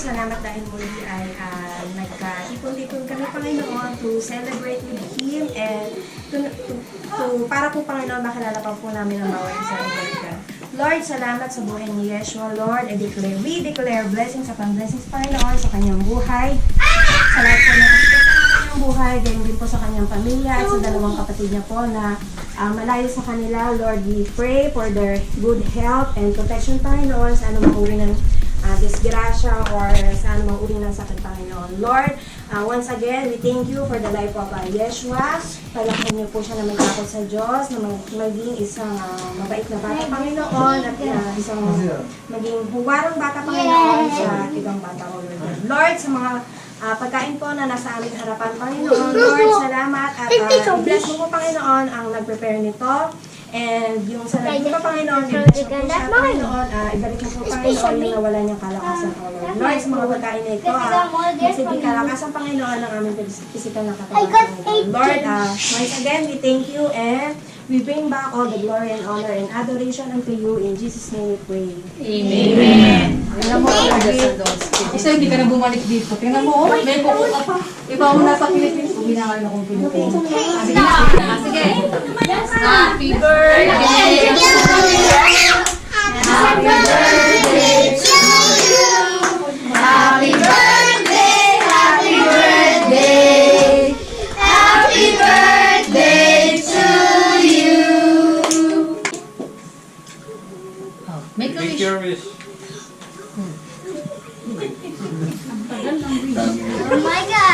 salamat dahil muli ay nagka-ipon-ipon kami, Panginoon, to celebrate with Him and para po, Panginoon, makilala pa po namin ang bawat isa ng God. Lord, salamat sa buhay ni Yeshua, Lord. We declare blessings upon blessings, Panginoon, sa kanyang buhay. Sa lahat po ng aspect ng kanyang buhay, ganyan din po sa kanyang pamilya at sa dalawang kapatid niya po na malayo sa kanila. Lord, we pray for their good health and protection, Panginoon, sa anumang uri ng disgrasya or sa anumang uri ng sakit, Panginoon. Lord, once again, we thank you for the life of Yeshua. Palakhan niyo po siya na magtakot sa Diyos, na maging isang mabait na bata, Panginoon, at isang maging huwarang bata, Panginoon, sa ibang bata, Lord. Lord, sa mga pagkain po na nasa aming harapan, Panginoon, Lord, salamat at i-bless mo po, Panginoon, ang nag-prepare nito. And yung sa naging pa, Panginoon, i-bless mo po siya, Panginoon, ibalik mo po, Panginoon, yung nawala niyang kalakasan, Lord. Lord, sa mga pagkain na ito, magsibig kalakasan, Panginoon, ng aming physical na katawan, Panginoon. Lord, once again, we thank you and we bring back all the glory and honor and adoration unto you. In Jesus' name we pray. Amen. Tingnan mo, Kasi hindi ka na bumalik dito. Tingnan mo, may buko ka pa. Iba mo nasa Philippines. Uwi na kayo na kung Philippines. Sige na. Sige. Happy birthday to you. Happy birthday to you. Happy birthday. Happy birthday. Happy birthday to you. Make a wish. Your wish. Oh my God!